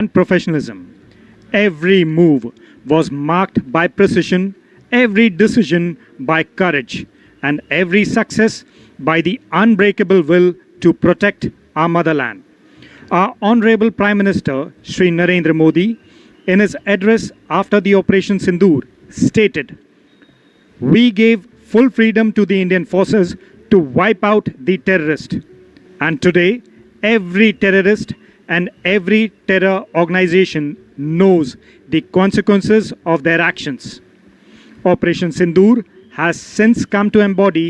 and professionalism. Every move was marked by precision, every decision by courage, and every success by the unbreakable will to protect our motherland. Our Honorable Prime Minister, Shri Narendra Modi, in his address after the Operation Sindoor, stated, "We gave full freedom to the Indian forces to wipe out the terrorist. And today, every terrorist and every terror organization knows the consequences of their actions." Operation Sindoor has since come to embody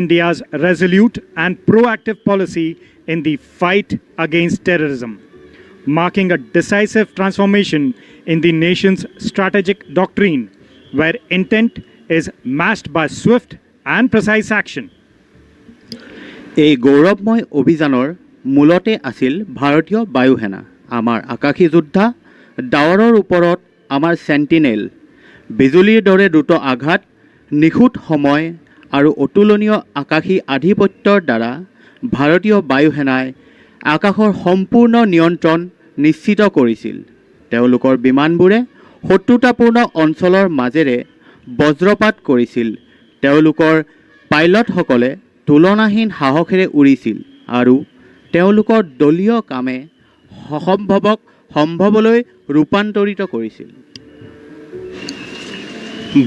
India's resolute and proactive policy in the fight against terrorism, marking a decisive transformation in the nation's strategic doctrine, where intent is matched by swift and precise action. এই গৌৰৱময় অভিযানৰ মূলতে আছিল ভাৰতীয় বায়ুসেনা, আমাৰ আকাশী যোদ্ধা, ডাৱৰৰ ওপৰত আমাৰ সেন্টিনেল, বিজুলীৰ দৰে দ্ৰুত আঘাত, নিখুঁত সময় আৰু অতুলনীয় আকাশী আধিপত্যৰ দ্বাৰা ভাৰতীয় বায়ুসেনাই আকাশৰ সম্পূৰ্ণ নিয়ন্ত্ৰণ নিশ্চিত কৰিছিল। তেওঁলোকৰ বিমানবোৰে শত্ৰুতাপূৰ্ণ অঞ্চলৰ মাজেৰে বজ্ৰপাত কৰিছিল। তেওঁলোকৰ পাইলটসকলে তুলনাহীন সাহসেৰে উৰিছিল আৰু তেওঁলোকৰ দলীয় কামে অসম্ভৱক সম্ভৱলৈ ৰূপান্তৰিত কৰিছিল।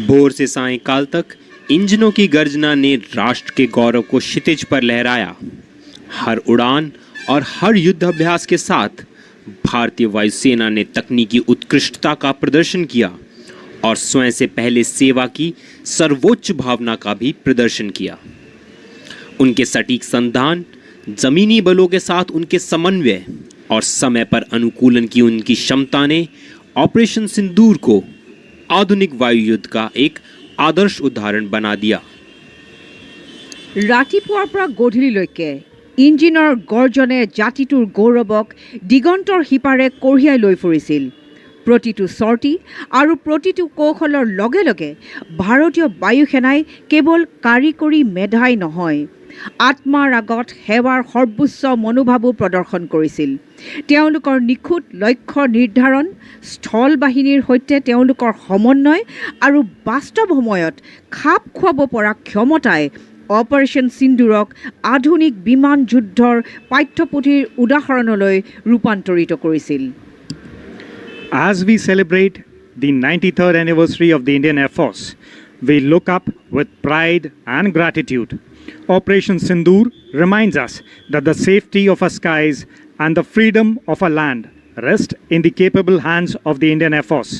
भोर से सायंकाल तक इंजनों की गर्जना ने राष्ट्र के गौरव को क्षितिज पर लहराया। हर उड़ान और हर युद्ध अभ्यास के साथ भारतीय वायुसेना ने तकनीकी उत्कृष्टता का प्रदर्शन किया और स्वयं से पहले सेवा की सर्वोच्च भावना का भी प्रदर्शन किया। उनके सटीक संधान, जमीनी बलों के साथ उनके समन्वय और समय पर अनुकूलन की उनकी क्षमता ने ऑपरेशन सिंदूर को आधुनिक वायु युद्ध का एक आदर्श उदाहरण बना दिया। ৰাতিপুৱাৰ পৰা গধূলিলৈকে ইঞ্জিনৰ গৰ্জনে জাতিটোৰ গৌৰৱক দিগন্তৰ সিপাৰে কঢ়িয়াই লৈ ফুৰিছিল। প্ৰতিটো চৰ্টি আৰু প্ৰতিটো কৌশলৰ লগে লগে ভাৰতীয় বায়ুসেনাই কেৱল কাৰিকৰী মেধাই নহয়, আত্মাৰ আগত সেৱাৰ সৰ্বোচ্চ মনোভাৱো প্ৰদৰ্শন কৰিছিল। তেওঁলোকৰ নিখুঁত লক্ষ্য নিৰ্ধাৰণ, স্থল বাহিনীৰ সৈতে তেওঁলোকৰ সমন্বয় আৰু বাস্তৱ সময়ত খাপ খুৱাব পৰা ক্ষমতাই অপাৰেশ্যন সিন্দুৰক আধুনিক বিমান যুদ্ধৰ পাঠ্যপুথিৰ উদাহৰণলৈ ৰূপান্তৰিত কৰিছিল। As we celebrate the 93rd anniversary of the Indian Air Force, we look up with pride and gratitude. Operation Sindoor reminds us that the safety of our skies and the freedom of our land rest in the capable hands of the Indian Air Force.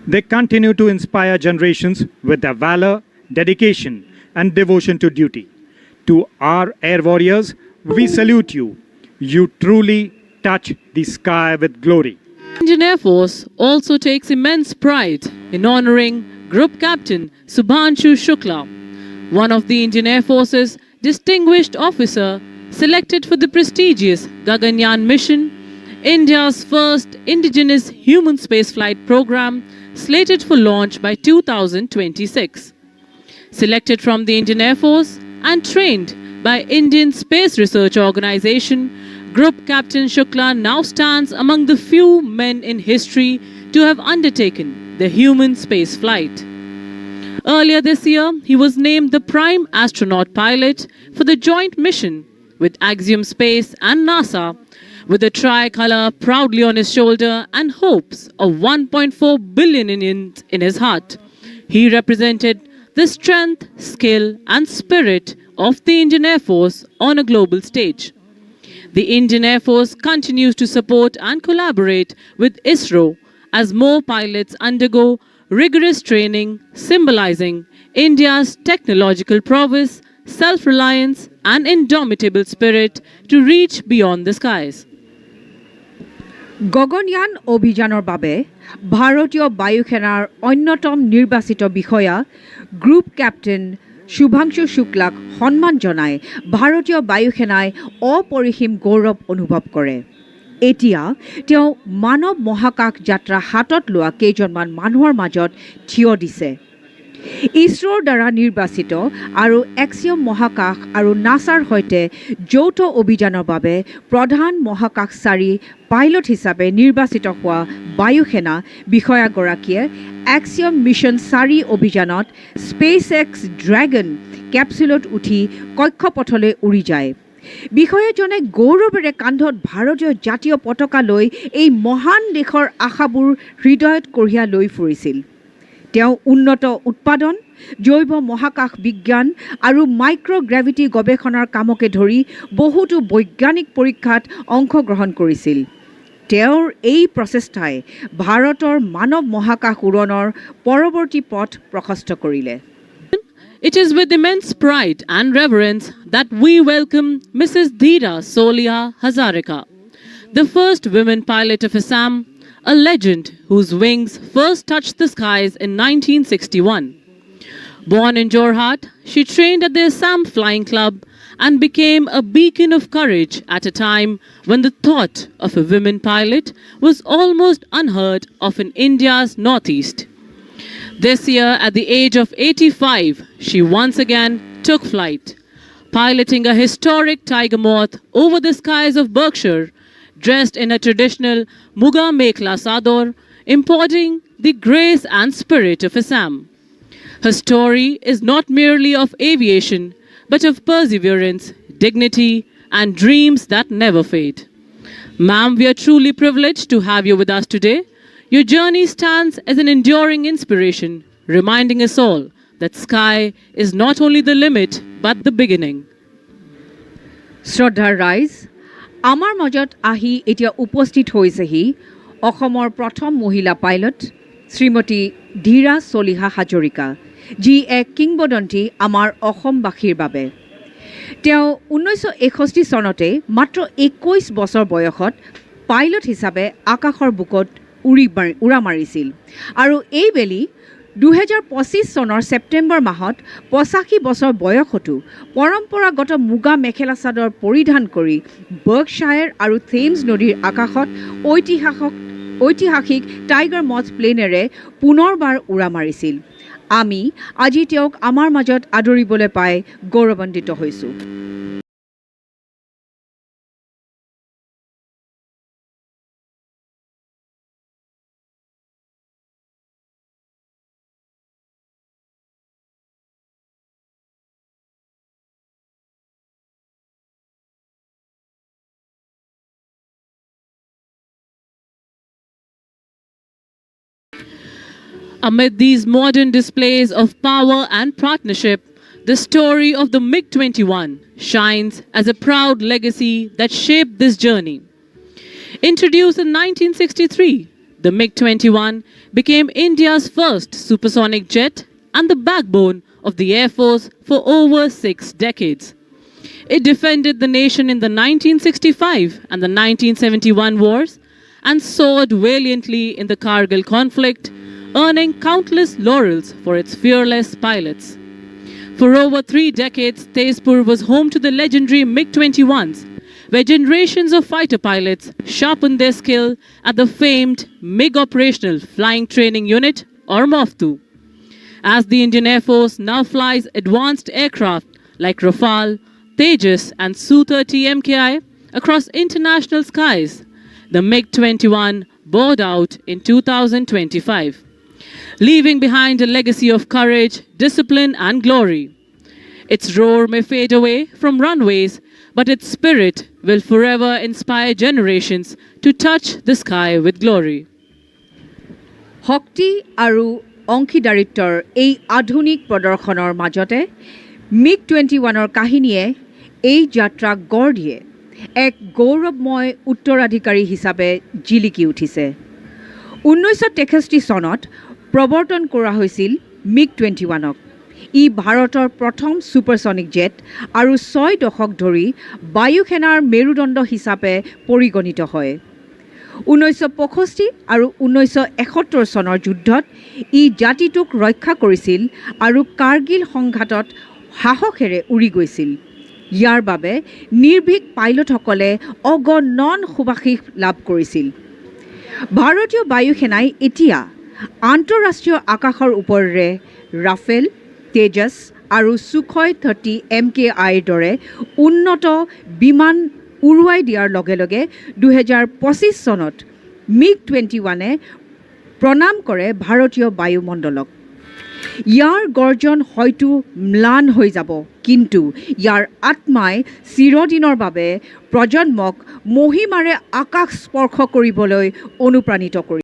They continue to inspire generations with their valor, dedication, and devotion to duty. To our air warriors, we salute you. You truly touch the sky with glory. Indian Air Force also takes immense pride in honoring Group Captain Subhanshu Shukla, one of the Indian Air Force's distinguished officer selected for the prestigious Gaganyaan mission, India's first indigenous human spaceflight program slated for launch by 2026. Selected from the Indian Air Force and trained by Indian Space Research Organization, Group Captain Shukla now stands among the few men in history to have undertaken the human space flight. Earlier this year, he was named the prime astronaut pilot for the joint mission with Axiom Space and NASA, with a tricolor proudly on his shoulder and hopes of 1.4 billion Indians in his heart. He represented the strength, skill, and spirit of the Indian Air Force on a global stage. The Indian Air Force continues to support and collaborate with ISRO as more pilots undergo rigorous training, symbolizing India's technological prowess, self-reliance, and indomitable spirit to reach beyond the skies. Gaganyaan অভিযানৰ বাবে ভাৰতীয় বায়ুসেনাৰ অন্যতম নিৰ্বাচিত বিষয়া group captain Shubhanshu শুক্লাক সন্মান জনাই ভাৰতীয় বায়ুসেনাই অপৰিসীম গৌৰৱ অনুভৱ কৰে। এতিয়া তেওঁ মানৱ মহাকাশ যাত্ৰা হাতত লোৱা কেইজনমান মানুহৰ মাজত থিয় দিছে। ইছৰোৰ দ্বাৰা নিৰ্বাচিত আৰু এক্সিয়ম মহাকাশ আৰু নাছাৰ সৈতে যৌথ অভিযানৰ বাবে প্ৰধান মহাকাশচাৰী পাইলট হিচাপে নিৰ্বাচিত হোৱা বায়ুসেনা বিষয়াগৰাকীয়ে এক্সিয়ম মিছন 4 অভিযানত স্পেচ এক্স ড্ৰেগন কেপচুলত উঠি কক্ষপথলৈ উৰি যায়। বিষয়াজনে গৌৰৱেৰে কান্ধত ভাৰতীয় জাতীয় পতাকা লৈ এই মহান দেশৰ আশাবোৰ হৃদয়ত কঢ়িয়াই লৈ ফুৰিছিল। তেওঁ উন্নত উৎপাদন, জৈৱ মহাকাশ বিজ্ঞান আৰু মাইক্ৰগ্ৰেভিটি গৱেষণাৰ কামকে ধৰি বহুতো বৈজ্ঞানিক পৰীক্ষাত অংশগ্ৰহণ কৰিছিল। তেওঁৰ এই প্ৰচেষ্টাই ভাৰতৰ মানৱ মহাকাশ উৰণৰ পৰৱৰ্তী পথ প্ৰশস্ত কৰিলে। It is with immense pride and reverence that we welcome Mrs. Dheera Solia Hazarika, the first women pilot of Assam, a legend whose wings first touched the skies in 1961. Born in Jorhat, she trained at the Assam Flying Club and became a beacon of courage at a time when the thought of a women pilot was almost unheard of in India's northeast. This year, at the age of 85, she once again took flight, piloting a historic tiger moth over the skies of Berkshire, dressed in a traditional Muga Mekla Sador, embodying the grace and spirit of Assam. Her story is not merely of aviation, but of perseverance, dignity, and dreams that never fade. Ma'am, we are truly privileged to have you with us today. Your journey stands as an enduring inspiration, reminding us all that sky is not only the limit, but the beginning. শ্ৰদ্ধাৰ ৰাইজ, আমাৰ মাজত আহি এতিয়া উপস্থিত হৈছেহি অসমৰ প্ৰথম মহিলা পাইলট শ্ৰীমতী ধীৰা চলিহা হাজৰিকা, যি এক কিংবদন্তি আমাৰ অসমবাসীৰ বাবে। তেওঁ 1961 চনতে মাত্ৰ 21 বছৰ বয়সত পাইলট হিচাপে আকাশৰ বুকত উৰা মাৰিছিল আৰু এইবেলি 2025 চনৰ ছেপ্টেম্বৰ মাহত 85 বছৰ বয়সতো পৰম্পৰাগত মুগা মেখেলা চাদৰ পৰিধান কৰি বাৰ্কশ্বায়াৰ আৰু থেমছ নদীৰ আকাশত ঐতিহাসিক টাইগাৰ মথ প্লেনেৰে পুনৰবাৰ উৰা মাৰিছিল। আমি আজি তেওঁক আমাৰ মাজত আদৰিবলৈ পাই গৌৰৱান্বিত হৈছোঁ। Amid these modern displays of power and partnership, the story of the MiG-21 shines as a proud legacy that shaped this journey. Introduced in 1963, the MiG-21 became India's first supersonic jet and the backbone of the Air Force for over 6 decades. It defended the nation in the 1965 and the 1971 wars and soared valiantly in the Kargil conflict, earning countless laurels for its fearless pilots. For over 3 decades, Tezpur was home to the legendary MiG-21s, where generations of fighter pilots sharpened their skill at the famed MiG Operational Flying Training Unit, or MOFTU. As the Indian Air Force now flies advanced aircraft like Rafale, Tejas, and Su-30 MKI across international skies, the MiG-21 bowed out in 2025. Leaving behind a legacy of courage, discipline, and glory. Its roar may fade away from runways, but its spirit will forever inspire generations to touch the sky with glory. শক্তি আৰু অংশীদাৰিত্বৰ এই আধুনিক প্ৰদৰ্শনৰ মাজতে MiG-21ৰ কাহিনীয়ে এই যাত্ৰাক গঢ় দিয়ে এক গৌৰৱময় উত্তৰাধিকাৰী হিচাপে জিলিকি উঠিছে। 1963 চনত প্ৰৱৰ্তন কৰা হৈছিল MiG-21ক। ই ভাৰতৰ প্ৰথম ছুপাৰছনিক জেট আৰু 6 দশক ধৰি বায়ুসেনাৰ মেৰুদণ্ড হিচাপে পৰিগণিত হয়। 1965 আৰু 1971 চনৰ যুদ্ধত ই জাতিটোক ৰক্ষা কৰিছিল আৰু কাৰ্গিল সংঘাতত সাহসেৰে উৰি গৈছিল। ইয়াৰ বাবে নিৰ্ভীক পাইলটসকলে অগণন সুবাসিস লাভ কৰিছিল। ভাৰতীয় বায়ুসেনাই এতিয়া আন্তঃৰাষ্ট্ৰীয় আকাশৰ ওপৰেৰে ৰাফেল, তেজাছ আৰু সুখয় 30 MKIৰ দৰে উন্নত বিমান উৰুৱাই দিয়াৰ লগে লগে 2025 চনত MiG-21এ প্ৰণাম কৰে ভাৰতীয় বায়ুমণ্ডলক। ইয়াৰ গৰ্জন হয়তো ম্লান হৈ যাব, কিন্তু ইয়াৰ আত্মাই চিৰদিনৰ বাবে প্ৰজন্মক মহিমাৰে আকাশ স্পৰ্শ কৰিবলৈ অনুপ্ৰাণিত কৰিব।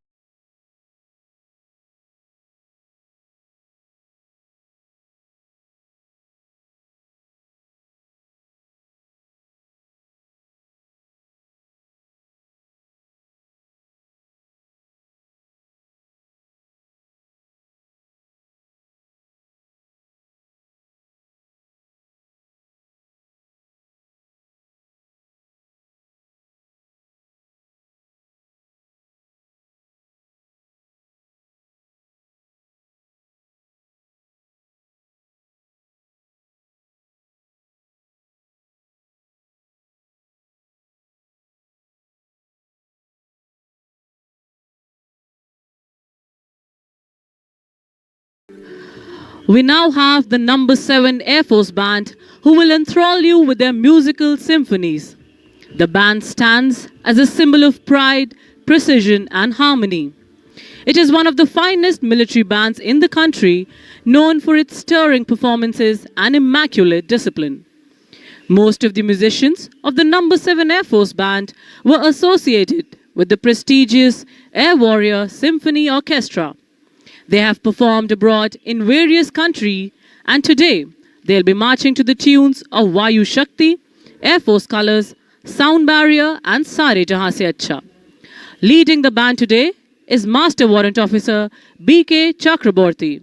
We now have the number 7 Air Force Band, who will enthrall you with their musical symphonies. The band stands as a symbol of pride, precision, and harmony. It is one of the finest military bands in the country, known for its stirring performances and immaculate discipline. Most of the musicians of the number 7 Air Force Band were associated with the prestigious Air Warrior Symphony Orchestra. They have performed abroad in various countries, and today they'll be marching to the tunes of Vayu Shakti, Air Force Colors, Sound Barrier, and Sare Jahan Se Acha. Leading the band today is Master Warrant Officer B.K. Chakraborty.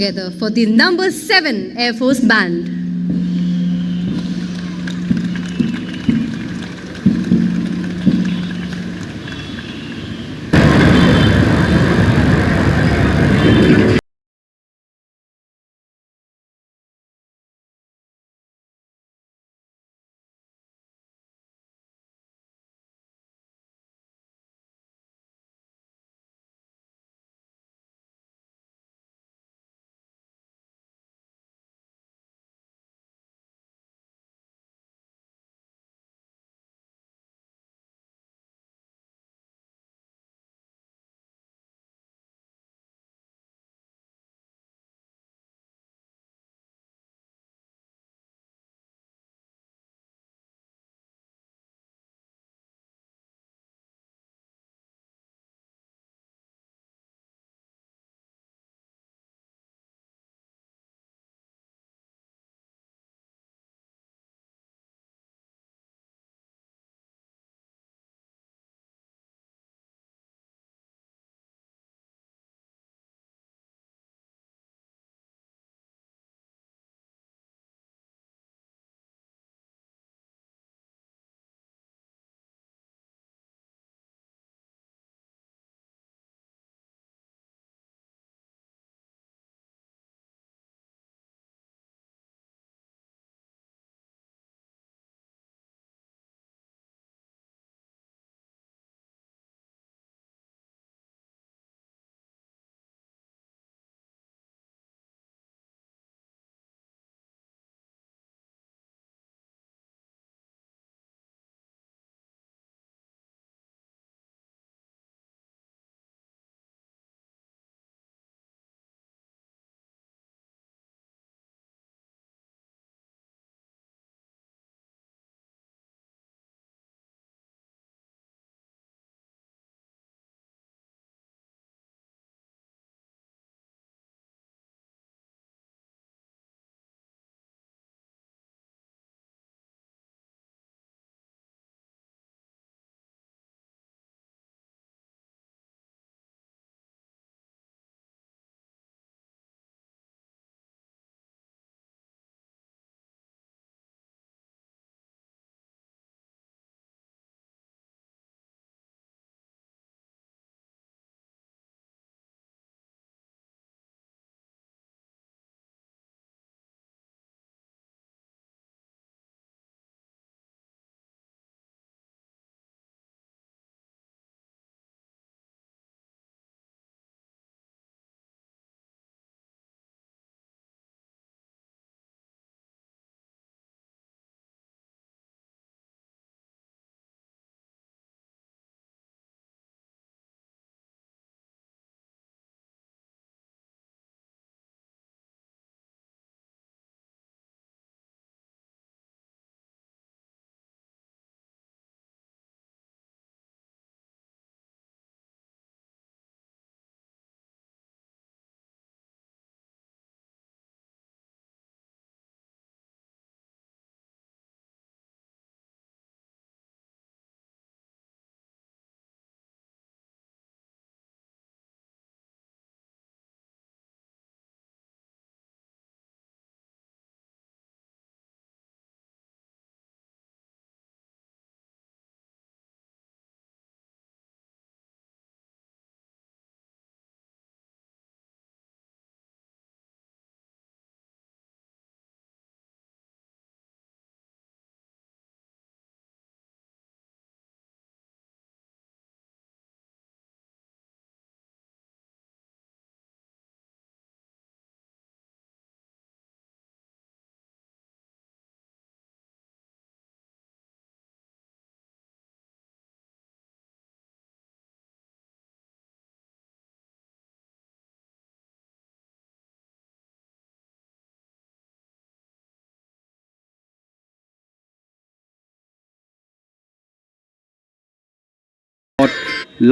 together for the number 7 Air Force Band.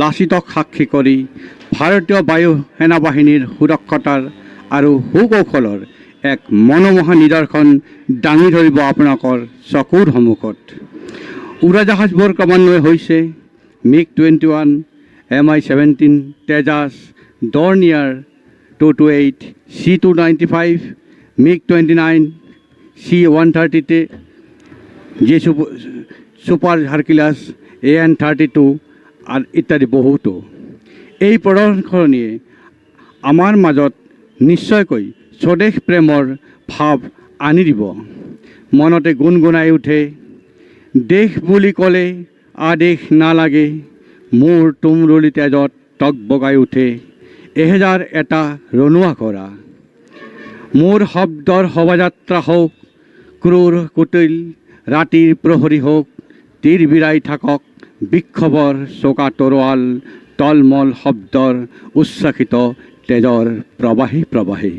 লাচিতক সাক্ষী কৰি ভাৰতীয় বায়ু সেনা বাহিনীৰ সুৰক্ষতাৰ আৰু সুকৌশলৰ এক মনোমোহা নিদৰ্শন দাঙি ধৰিব আপোনালোকৰ চকুৰ সন্মুখত। উৰাজাহাজবোৰ ক্ৰমান্বয়ে হৈছে MiG-21, Mi-17, Tejas, Dornier, 228, C-295, MiG-29, C-130, যে সুপাৰ হাৰকিউলাছ AN-32 আৰু ইত্যাদি বহুতো। এই প্ৰদৰ্শনীয়ে আমাৰ মাজত নিশ্চয়কৈ স্বদেশ প্ৰেমৰ ভাৱ আনি দিব। মনতে গুণগুণাই উঠে, দেশ বুলি ক'লে আদেশ নালাগে, মোৰ তুমৰুলি তেজত টক বগাই উঠে, এহেজাৰ এটা ৰণুৱা কৰা। মোৰ শব্দৰ শোভাযাত্ৰা হওক, ক্ৰূৰ কুটিল ৰাতিৰ প্ৰহৰী হওক, তীৰ বিৰাই থাকক বিক্ষোভৰ চোকা তৰোৱাল, টলমল শব্দৰ উচ্ছ্বাসিত তেজৰ প্ৰবাহী প্ৰবাহী।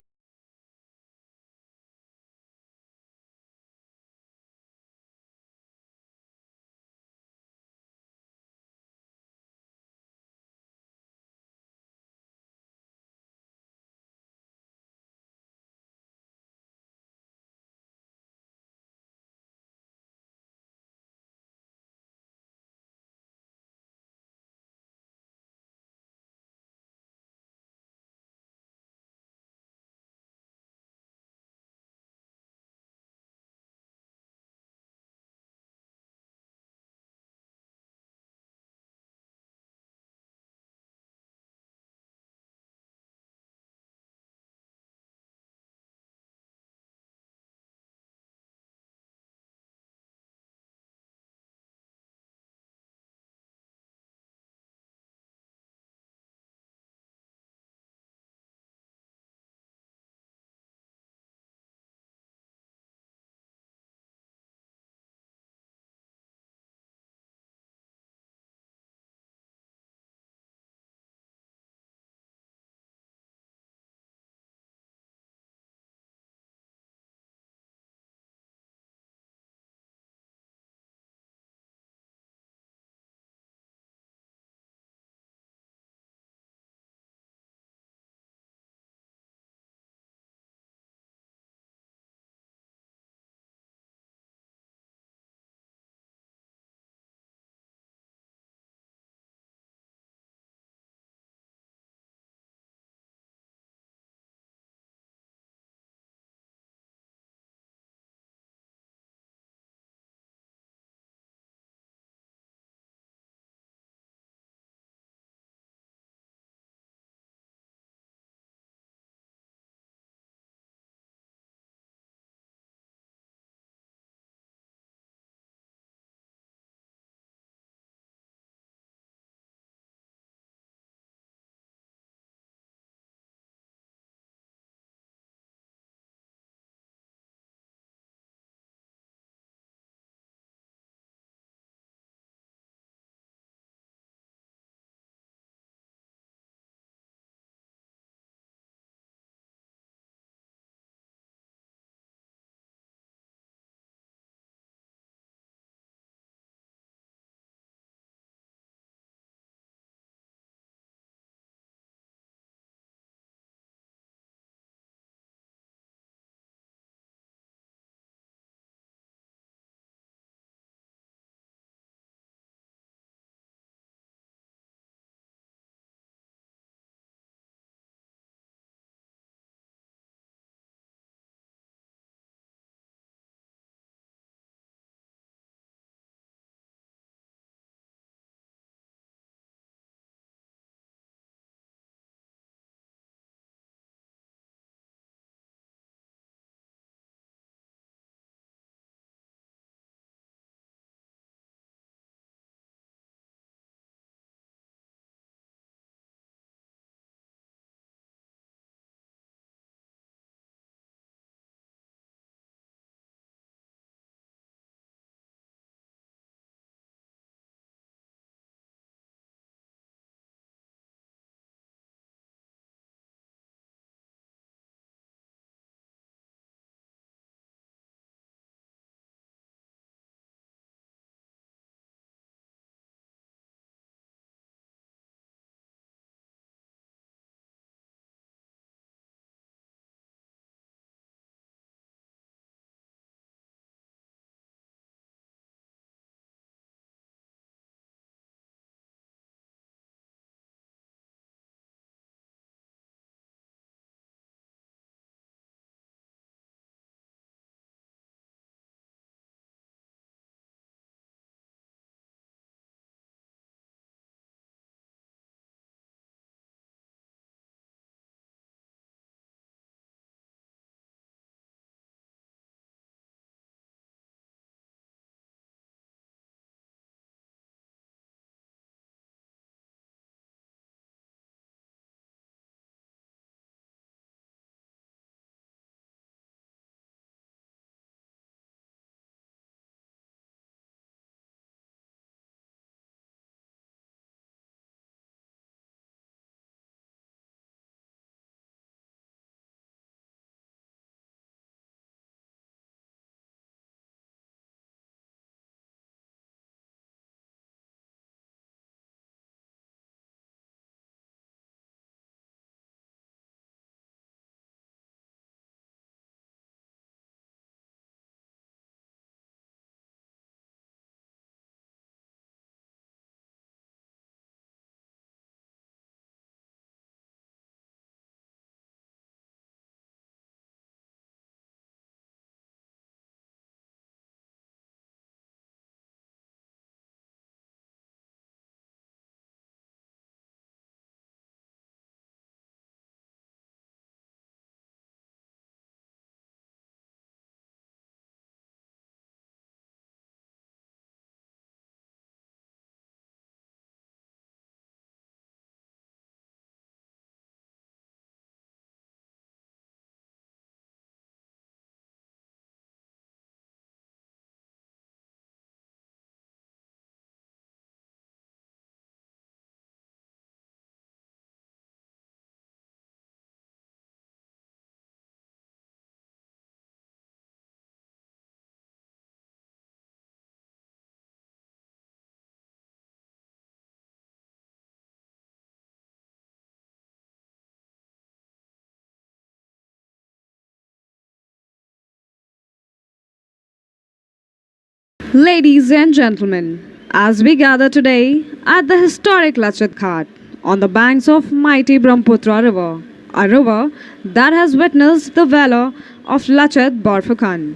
Ladies and gentlemen, as we gather today at the historic Lachit Ghat on the banks of mighty Brahmaputra River, a river that has witnessed the valor of Lachit Borfukan,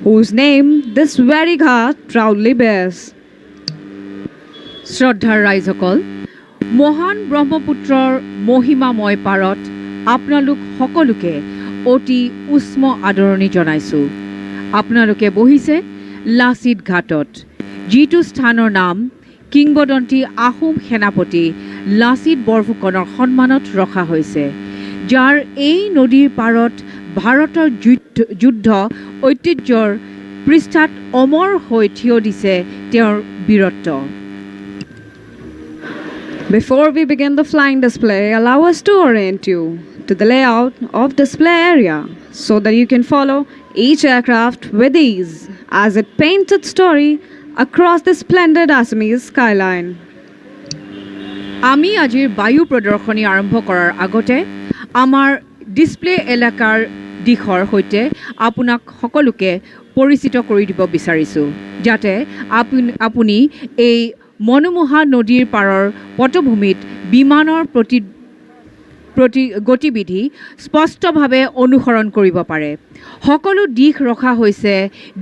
whose name this very ghat proudly bears. শ্ৰদ্ধাৰ ৰাইজসকল, মহান ব্ৰহ্মপুত্ৰৰ মহিমাময় পাৰত আপোনালোক সকলোকে অতি উষ্ম আদৰণি জনাইছোঁ। আপোনালোকে বহিছে লাচিত ঘাটত, যিটো স্থানৰ নাম কিংবদন্তী আহোম সেনাপতি লাচিত বৰফুকনৰ সন্মানত ৰখা হৈছে, যাৰ এই নদীৰ পাৰত ভাৰতৰ যুদ্ধ ঐতিহ্যৰ পৃষ্ঠাত অমৰ হৈ থিয় দিছে তেওঁৰ বীৰত্ব। Before we begin the flying display, allow us to orient you to the layout of display area so that you can follow each aircraft with ease as it paints its story across the splendid Assamese skyline. আমি আজিৰ বায়ু প্ৰদৰ্শনী আৰম্ভ কৰাৰ আগতে আমাৰ display এলেকাৰ দিশৰ সৈতে আপোনাক সকলোকে পৰিচিত কৰি দিব বিচাৰিছোঁ, যাতে আপুনি এই মনোমোহা নদীৰ পাৰৰ পটভূমিত বিমানৰ গতিবিধি স্পষ্টভাৱে অনুসৰণ কৰিব পাৰে। সকলো দিশ ৰখা হৈছে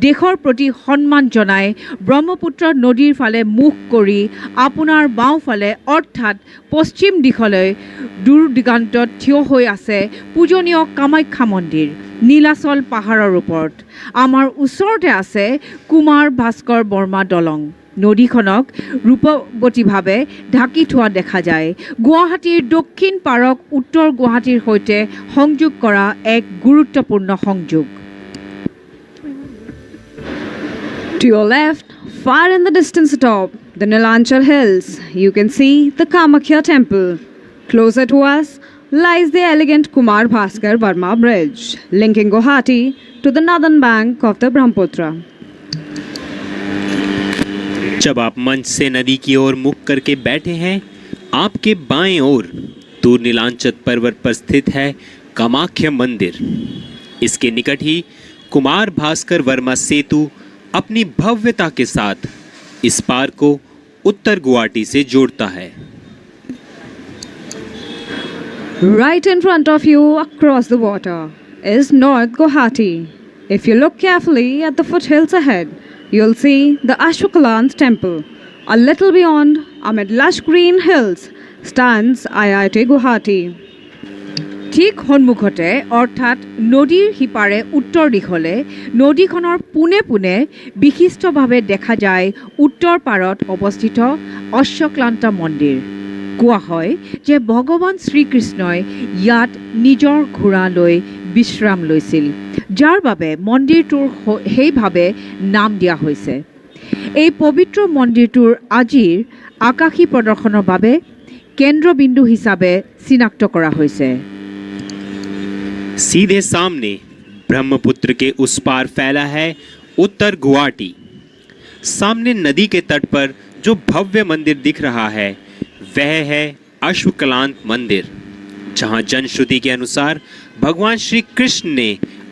দেশৰ প্ৰতি সন্মান জনাই ব্ৰহ্মপুত্ৰ নদীৰ ফালে মুখ কৰি আপোনাৰ বাওঁফালে অৰ্থাৎ পশ্চিম দিশলৈ দূৰ দিগন্তত থিয় হৈ আছে পূজনীয় কামাখ্যা মন্দিৰ নীলাচল পাহাৰৰ ওপৰত। আমাৰ ওচৰতে আছে কুমাৰ ভাস্কৰ বৰ্মা দলং। নদীখনক ৰূপৱতীভাৱে ঢাকি থোৱা দেখা যায়। গুৱাহাটীৰ দক্ষিণ পাৰক উত্তৰ গুৱাহাটীৰ সৈতে সংযোগ কৰা এক গুৰুত্বপূৰ্ণ সংযোগ। To your left, far in the distance atop the Nilanchal hills, you can see the Kamakhya temple. Closer to us lies the elegant Kumar Bhaskar Verma Bridge, linking Guwahati to the northern bank of the Brahmaputra. जब आप मंच से नदी की ओर मुख करके बैठे हैं, आपके बाएं ओर दूर नीलांचल पर्वत पर स्थित है कामाख्या मंदिर। इसके निकट ही कुमार भास्कर वर्मा सेतु अपनी भव्यता के साथ इस पार को उत्तर गुवाहाटी से जोड़ता है। Right in front of you across the water is North Guwahati. If you look carefully at the foothills ahead, you'll see the Ashwakalant temple. A little beyond, amid lush green hills, stands IIT Guwahati. ঠিক সন্মুখতে অৰ্থাৎ নদীৰ সিপাৰে উত্তৰ দিশলে নদীখনৰ পোনে পোনে বিশিষ্টভাৱে দেখা যায় উত্তৰ পাৰত অৱস্থিত অশ্বক্লান্ত মন্দিৰ। কোৱা হয় যে ভগৱান শ্ৰীকৃষ্ণই ইয়াত নিজৰ ঘোঁৰা লৈ বিশ্ৰাম লৈছিল, যাৰ বাবে মন্দিৰটোৰ সেইভাৱে নাম দিয়া হৈছে। এই পবিত্ৰ মন্দিৰটোৰ আজিৰ আকাশী প্ৰদৰ্শনৰ বাবে কেন্দ্ৰবিন্দু হিচাপে চিনাক্ত কৰা হৈছে। सीधे सामने ब्रह्मपुत्र के उस पार फैला है उत्तर गुवाहाटी। सामने नदी के तट पर जो भव्य मंदिर दिख रहा है वह है अश्वक्लांत मंदिर, जहां जनश्रुति के अनुसार भगवान श्री कृष्ण ने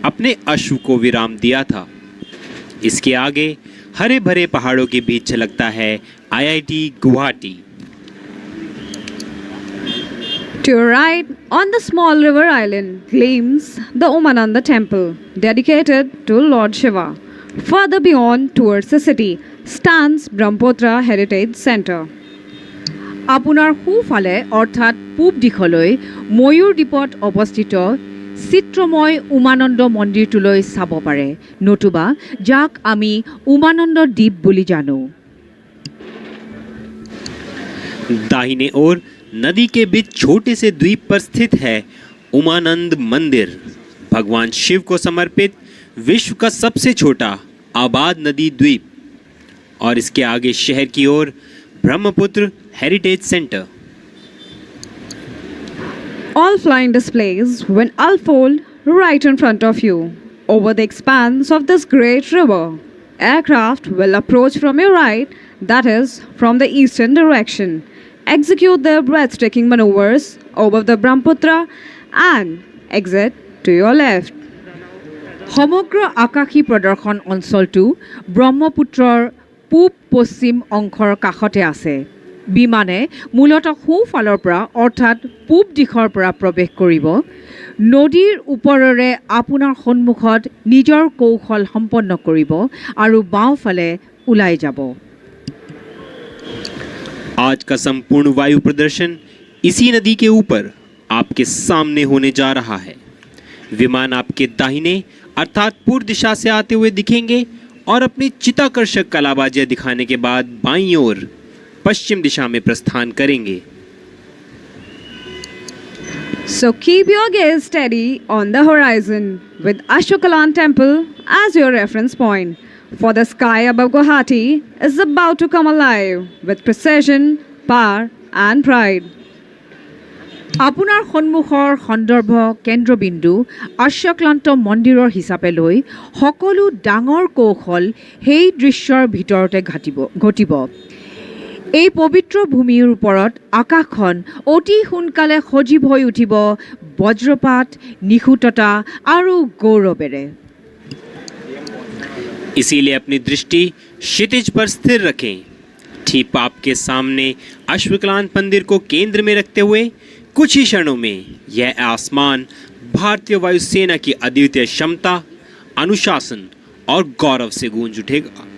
अपने अश्व को विराम दिया था। इसके आगे हरे भरे पहाड़ों के बीच झलकता है IIT Guwahati. To your right, on the small river island, gleams the Umananda temple, dedicated to Lord Shiva. Further beyond, towards the city, stands Brahmaputra Heritage Center. আপোনাৰ সোঁফালে অৰ্থাৎ পূব দিশলৈ ময়ূৰ দ্বীপত অৱস্থিত চিত্ৰময় উমানন্দ মন্দিৰটোলৈ চাব পাৰে, নতুবা যাক আমি উমানন্দ দ্বীপ বুলি জানো। दाहिने ओर नदी के बीच छोटे से द्वीप पर स्थित है उमानंद मंदिर, भगवान शिव को समर्पित विश्व का सबसे छोटा आबाद नदी द्वीप। और इसके आगे शहर की ओर Brahmaputra heritage centre. All flying displays will unfold right in front of you. Over the expanse of this great river, aircraft will approach from your right, that is, from the eastern direction, execute their breathtaking maneuvers over the Brahmaputra and exit to your left. সমগ্ৰ আকাশী প্ৰদৰ্শন অঞ্চলটো ব্ৰহ্মপুত্ৰৰ পূব পশ্চিম অংশৰ কাষতে আছে বিমানে মূলতঃ সোঁফালৰ পৰা অৰ্থাৎ পূব দিশৰ পৰা প্ৰৱেশ কৰিব নদীৰ ওপৰেৰে আপোনাৰ সন্মুখত নিজৰ কৌশল সম্পন্ন কৰিব আৰু বাওঁফালে ওলাই যাব आज का संपूर्ण वायु प्रदर्शन इसी नदी के ऊपर आपके सामने होने जा रहा है विमान आपके दाहिने अर्थात पूर्व दिशा से आते हुए दिखेंगे और अपनी चित्ताकर्षक कलाबाजियां दिखाने के बाद बाईं ओर पश्चिम दिशा में प्रस्थान करेंगे So keep your gaze steady on the horizon with Ashokalan Temple as your reference point. For the sky above Guwahati is about to come alive with precision, power and pride. আপোনাৰ সন্মুখৰ সন্দৰ্ভ কেন্দ্ৰবিন্দু আশ্বক্লান্ত মন্দিৰৰ হিচাপে লৈ সকলো ডাঙৰ কৌশল সেই দৃশ্যৰ ভিতৰতে ঘটিব এই পবিত্ৰ ভূমিৰ ওপৰত আকাশখন অতি সোনকালে সজীৱ হৈ উঠিব বজ্ৰপাত নিখুঁততা আৰু গৌৰৱেৰে इसीलिए अपनी दृष्टि क्षितिज पर स्थिर रखें ठीक आपके सामने अश्वक्लांत मंदिर को केंद्र में रखते हुए कुछ ही क्षणों में यह आसमान भारतीय वायुसेना की अद्वितीय क्षमता अनुशासन और गौरव से गूंज उठेगा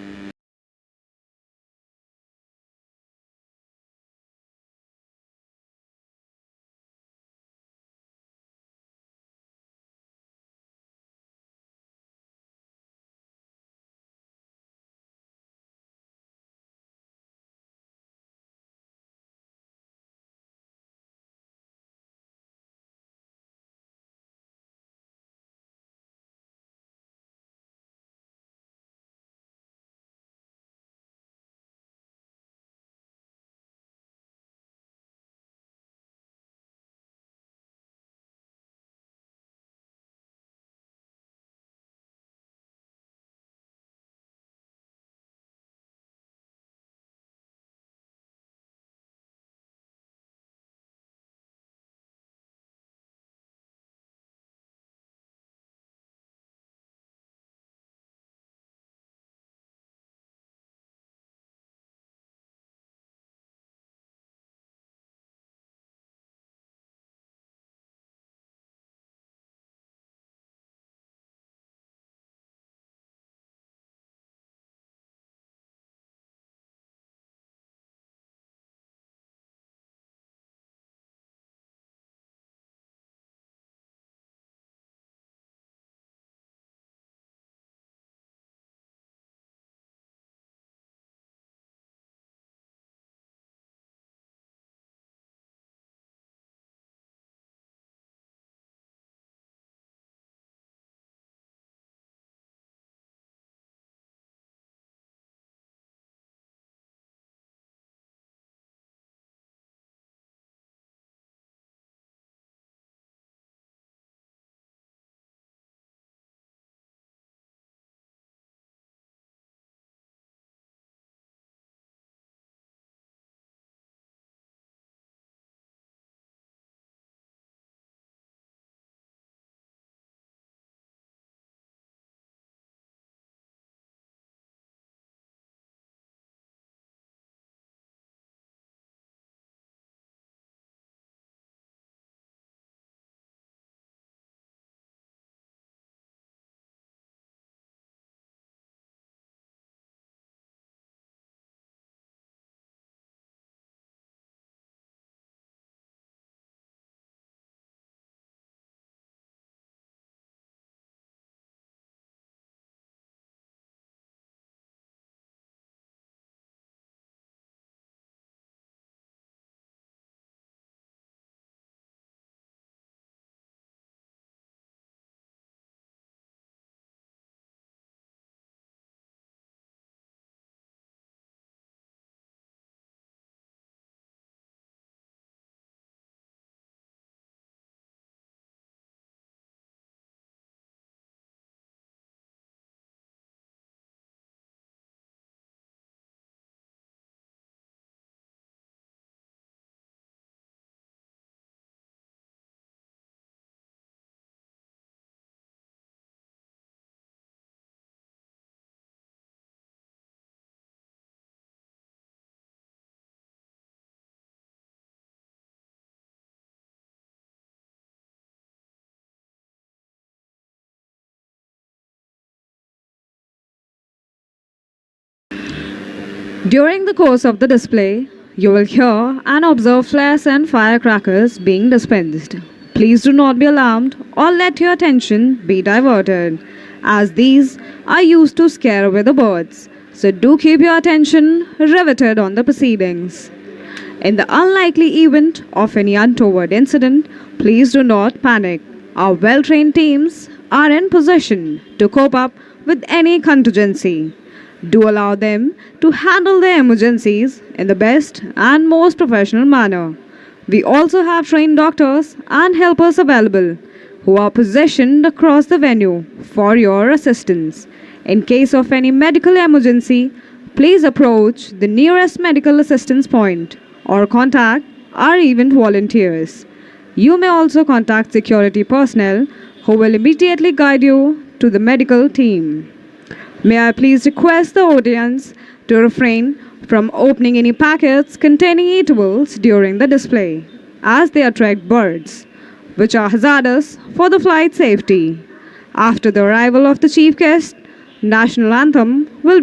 During the course of the display, you will hear and observe flares and firecrackers being dispensed. Please do not be alarmed or let your attention be diverted, as these are used to scare away the birds. So do keep your attention riveted on the proceedings. In the unlikely event of any untoward incident, please do not panic. Our well-trained teams are in position to cope up with any contingency. Do allow them to handle their emergencies in the best and most professional manner. We also have trained doctors and helpers available who are positioned across the venue for your assistance. In case of any medical emergency, please approach the nearest medical assistance point or contact our event volunteers. You may also contact security personnel who will immediately guide you to the medical team. May I please request the audience to refrain from opening any packets containing eatables during the display, as they attract birds, which are hazardous for the flight safety. After the arrival of the chief guest, national anthem will